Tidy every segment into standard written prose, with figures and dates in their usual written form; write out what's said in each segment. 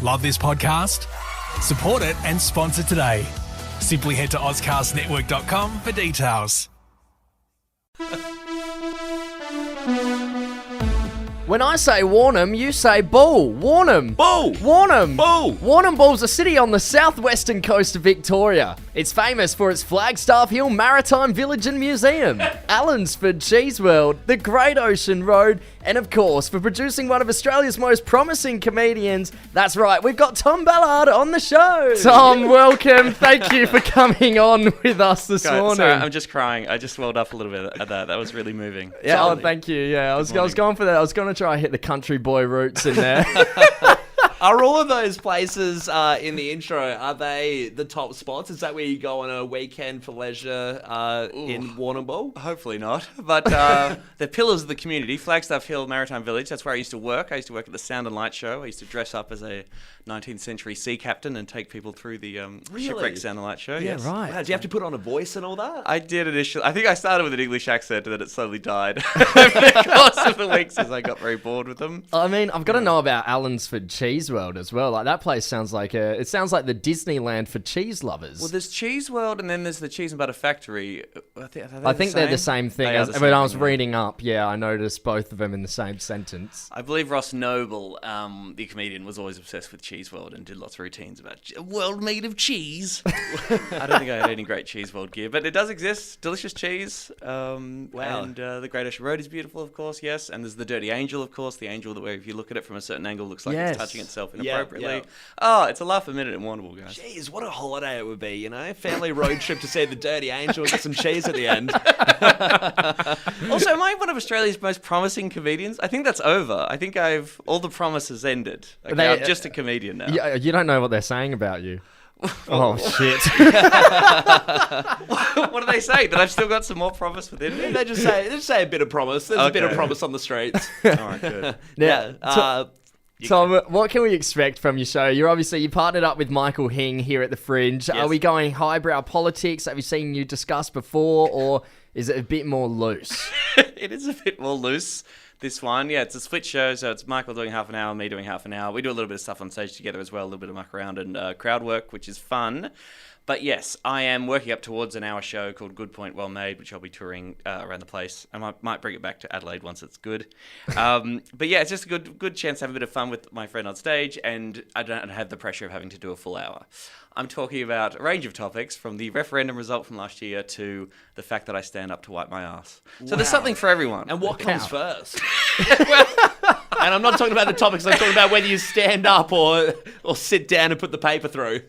Love this podcast? Support it and sponsor today. Simply head to ozcastnetwork.com for details. When I say Warrnambool, you say Bull. Warrnambool. Bull. Warrnambool. Bull. Warrnambool's a city on the southwestern coast of Victoria. It's famous for its Flagstaff Hill Maritime Village and Museum, Allensford Cheese World, the Great Ocean Road, and of course, for producing one of Australia's most promising comedians. That's right, we've got Tom Ballard on the show. Tom, welcome. Thank you for coming on with us this morning. Sorry, I'm just crying. I just welled up a little bit at that. That was really moving. Yeah, oh, thank you. Yeah, I was going for that. I was going to try and hit the country boy roots in there. Are all of those places in the intro, are they the top spots? Is that where you go on a weekend for leisure in Warrnambool? Hopefully not. But they're pillars of the community. Flagstaff Hill Maritime Village, that's where I used to work. I used to work at the Sound and Light Show. I used to dress up as a 19th century sea captain and take people through the shipwreck Sound and Light Show. Yeah, yes. right. Wow, did you have to put on a voice and all that? I did initially. I think I started with an English accent and then it slowly died over the course of the weeks as I got very bored with them. I mean, I've got to know about Allensford Cheese World as well. Like that place sounds like the Disneyland for cheese lovers. Well, there's Cheese World and then there's the Cheese and Butter Factory. I think they're the same thing. When I was reading up, I noticed both of them in the same sentence. I believe Ross Noble, the comedian, was always obsessed with Cheese World and did lots of routines about a world made of cheese. I don't think I had any great Cheese World gear, but it does exist. Delicious cheese. Wow. And the Great Ocean Road is beautiful, of course, yes. And there's the Dirty Angel, of course, the angel that, where if you look at it from a certain angle, looks like it's touching itself inappropriately. Yeah. Oh, it's a laugh a minute in Warrnambool, guys. Jeez, what a holiday it would be, you know? Family road trip to see the Dirty Angel and get some cheese at the end. Also, am I one of Australia's most promising comedians? I think that's over. I think all the promises ended. Okay, I'm just a comedian now. You don't know what they're saying about you. Oh, shit. What do they say? That I've still got some more promise within me? They just say a bit of promise. There's a bit of promise on the streets. All right, good. Tom, what can we expect from your show? You partnered up with Michael Hing here at the Fringe. Yes. Are we going highbrow politics? Have you seen you discuss before, or is it a bit more loose? It is a bit more loose, this one. Yeah, it's a split show, so it's Michael doing half an hour, me doing half an hour. We do a little bit of stuff on stage together as well, a little bit of muck around and crowd work, which is fun. But yes, I am working up towards an hour show called Good Point, Well Made, which I'll be touring around the place. I might bring it back to Adelaide once it's good. But yeah, it's just a good chance to have a bit of fun with my friend on stage, and I don't have the pressure of having to do a full hour. I'm talking about a range of topics, from the referendum result from last year to the fact that I stand up to wipe my ass. So there's something for everyone. And what comes first? And I'm not talking about the topics, I'm talking about whether you stand up or sit down and put the paper through.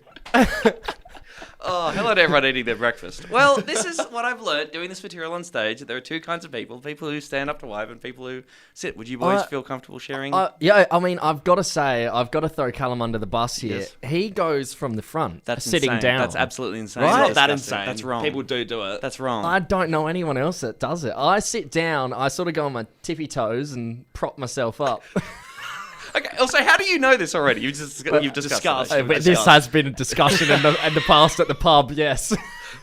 Oh, hello to everyone eating their breakfast. Well, this is what I've learned doing this material on stage. There are two kinds of people who stand up to wipe and people who sit. Would you boys feel comfortable sharing? Yeah, I mean, I've got to throw Callum under the bus here. Yes. He goes from the front, That's sitting insane. down. That's absolutely insane. Right? It's not that Disgusting. insane. That's wrong. People do it. That's wrong. I don't know anyone else that does it. I sit down, I sort of go on my tippy toes and prop myself up. Okay. Also, how do you know this already? You've discussed it. This has been a discussion in the past at the pub, yes.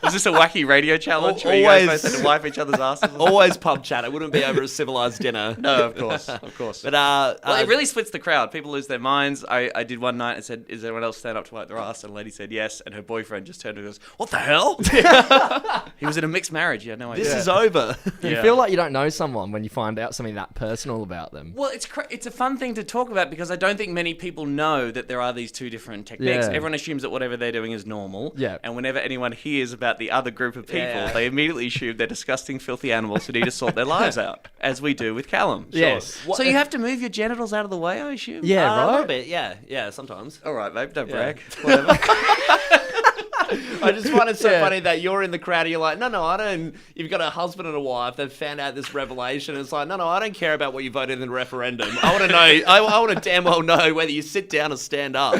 Was this a wacky radio challenge where you guys both had to wipe each other's asses? Always pub chat. It wouldn't be over a civilized dinner. No, of course. But well, it really splits the crowd. People lose their minds. I did one night and said, "Is anyone else stand up to wipe their ass?" And a lady said yes, and her boyfriend just turned and goes, "What the hell?" He was in a mixed marriage. He had no idea. this is over. You feel like you don't know someone when you find out something that personal about them. Well, it's a fun thing to talk about because I don't think many people know that there are these two different techniques. Yeah. Everyone assumes that whatever they're doing is normal. Yeah. And whenever anyone hears about the other group of people, they immediately assume they're disgusting, filthy animals who need to sort their lives out, as we do with Callum. Yes. So you have to move your genitals out of the way, I assume? Yeah, A little right? bit, yeah, sometimes. All right, babe, don't brag. Whatever. I just find it so funny that you're in the crowd and you're like, no, I don't. You've got a husband and a wife. They've found out this revelation. And it's like, no, I don't care about what you voted in the referendum. I want to know. I want to damn well know whether you sit down or stand up.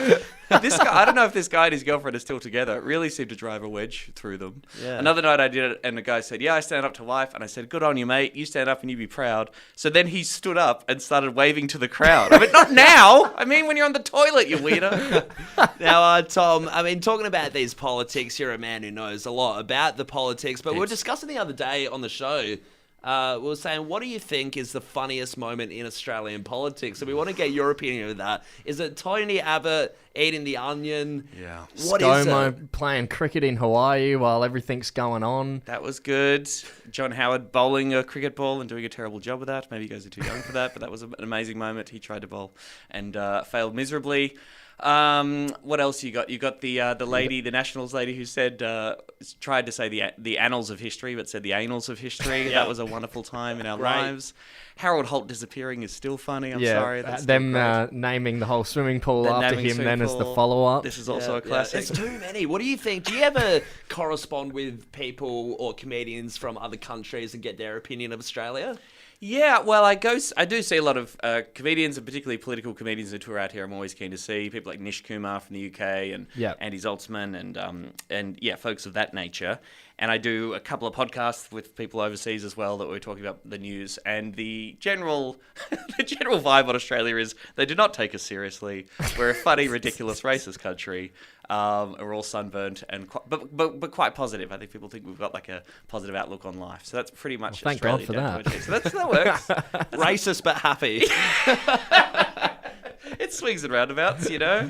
This guy, I don't know if this guy and his girlfriend are still together. It really seemed to drive a wedge through them. Yeah. Another night I did it, and the guy said, "Yeah, I stand up to wife." And I said, "Good on you, mate. You stand up and you be proud." So then he stood up and started waving to the crowd. I mean, not now. I mean, when you're on the toilet, you weirdo. Now, Tom, I mean, talking about these politics, you're a man who knows a lot about the politics. But we were discussing the other day on the show we were saying, what do you think is the funniest moment in Australian politics? So we want to get your opinion of that. Is it Tony Abbott eating the onion? Yeah. What is ScoMo playing cricket in Hawaii while everything's going on. That was good. John Howard bowling a cricket ball and doing a terrible job of that. Maybe you guys are too young for that, but that was an amazing moment. He tried to bowl and failed miserably. What else you got? You got the lady, the Nationals lady, who said tried to say the annals of history, but said the annals of history. That was a wonderful time in our lives. Harold Holt disappearing is still funny. I'm sorry. That's them naming the whole swimming pool Then after naming him swimming then as the pool. follow-up. This is also a classic. It's too many. What do you think? Do you ever correspond with people or comedians from other countries and get their opinion of Australia? Yeah, well, I do see a lot of comedians, and particularly political comedians who tour out here. I'm always keen to see people like Nish Kumar from the UK and Andy Zaltzman and folks of that nature. And I do a couple of podcasts with people overseas as well that we're talking about the news. And the general vibe on Australia is they do not take us seriously. We're a funny, ridiculous, racist country. We're all sunburnt and but quite positive. I think people think we've got like a positive outlook on life. So that's pretty much Thank God Australia for down that. to a T. So that works. Racist but happy. It swings and roundabouts, you know.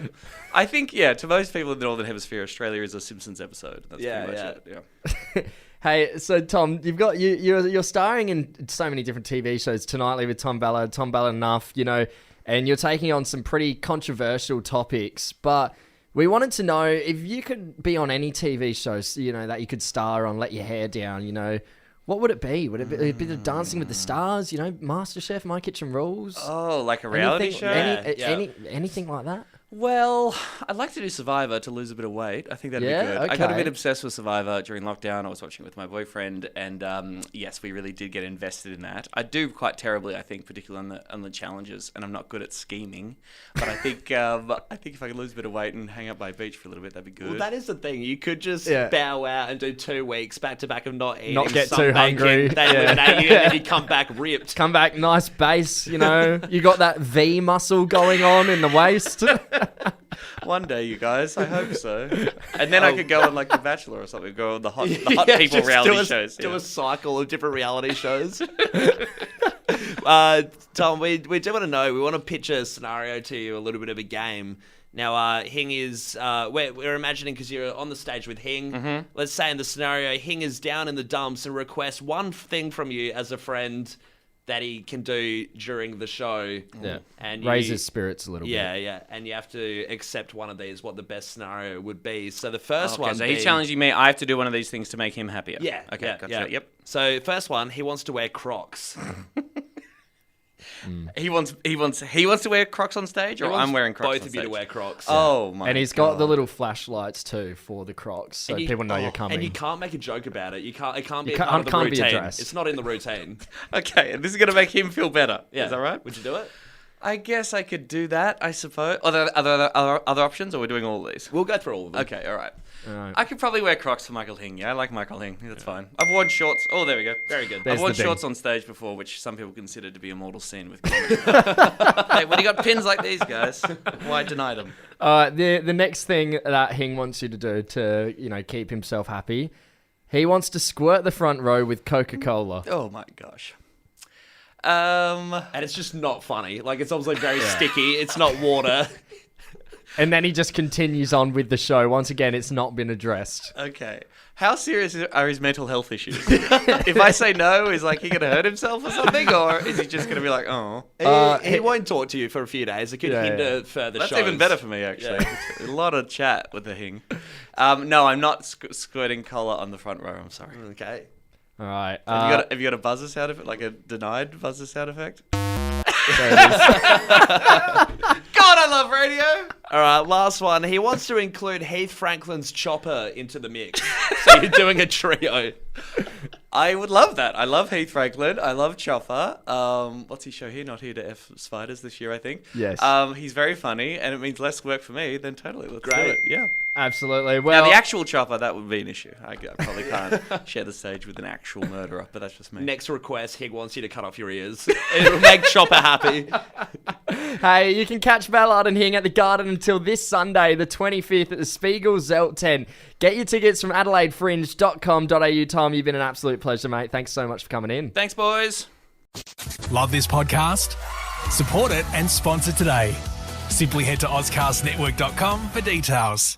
I think, to most people in the Northern Hemisphere, Australia is a Simpsons episode. That's pretty much it. Yeah. Hey, so Tom, you're starring in so many different TV shows tonight with Tom Ballard Enough, you know, and you're taking on some pretty controversial topics. But we wanted to know if you could be on any TV shows, you know, that you could star on, let your hair down, you know. What would it be? Would it be a bit of Dancing with the Stars? You know, MasterChef, My Kitchen Rules? Oh, like a reality show? Anything like that? Well, I'd like to do Survivor to lose a bit of weight. I think that'd be good. I got a bit obsessed with Survivor during lockdown. I was watching it with my boyfriend, and yes, we really did get invested in that. I do quite terribly, I think, particularly on the challenges, and I'm not good at scheming. But I think if I could lose a bit of weight and hang out by a beach for a little bit, that'd be good. Well, that is the thing. You could just bow out and do 2 weeks back to back of not eating, not get too hungry. They eliminate you, and then you come back ripped. Come back, nice base, you know. You got that V muscle going on in the waist. One day, you guys. I hope so. And then I could go on like The Bachelor or something. Go on the hot people reality shows. Do a cycle of different reality shows. Tom, we do want to know. We want to pitch a scenario to you, a little bit of a game. Now, Hing is... we're imagining, because you're on the stage with Hing. Mm-hmm. Let's say in the scenario, Hing is down in the dumps and requests one thing from you as a friend that he can do during the show. Yeah. And raise his spirits a little bit. Yeah. And you have to accept one of these, what the best scenario would be. So the first one... So he's challenging me. I have to do one of these things to make him happier. Yeah. Okay, gotcha. Yep. So first one, he wants to wear Crocs. He wants to wear Crocs on stage, or I'm wearing Crocs on stage? Both of you to wear Crocs. Oh, my God. And he's got the little flashlights too for the Crocs, so people know you're coming. And you can't make a joke about it. It can't be can't part of the routine. addressed. It's not in the routine. Okay, and this is going to make him feel better. Yeah. Is that right? Would you do it? I guess I could do that, I suppose. Are there other options, or we're doing all of these? We'll go through all of them. Okay, all right. I could probably wear Crocs for Michael Hing. Yeah, I like Michael Hing. That's fine. I've worn shorts. Oh, there we go. Very good. I've worn shorts on stage before, which some people consider to be a mortal sin with comedy. Hey, when you got pins like these guys, why deny them? The next thing that Hing wants you to do to, you know, keep himself happy, he wants to squirt the front row with Coca-Cola. Oh my gosh. And it's just not funny. Like, it's obviously very sticky. It's not water. And then he just continues on with the show. Once again, it's not been addressed. Okay. How serious are his mental health issues? If I say no, is like he going to hurt himself or something? Or is he just going to be like, oh? He won't talk to you for a few days. It could hinder further shows. That's even better for me, actually. Yeah. A lot of chat with the Hing. No, I'm not squirting cola on the front row. I'm sorry. Okay. All right. Have you got a buzzer sound effect, like a denied buzzer sound effect? God, I love radio. All right, last one. He wants to include Heath Franklin's Chopper into the mix. So you're doing a trio. I would love that. I love Heath Franklin. I love Chopper. What's his show here? Not Here to F Spiders this year, I think. Yes. He's very funny, and it means less work for me. Then totally, let's do it. Yeah. Absolutely. Well, Now, the actual chopper, that would be an issue. I probably can't share the stage with an actual murderer, but that's just me. Next request, Hig wants you to cut off your ears. It'll make Chopper happy. hey, you can catch Ballard and Hing at the Garden until this Sunday, the 25th at the Spiegel Zelt 10. Get your tickets from adelaidefringe.com.au. Tom, you've been an absolute pleasure, mate. Thanks so much for coming in. Thanks, boys. Love this podcast? Support it and sponsor today. Simply head to AuscastNetwork.com for details.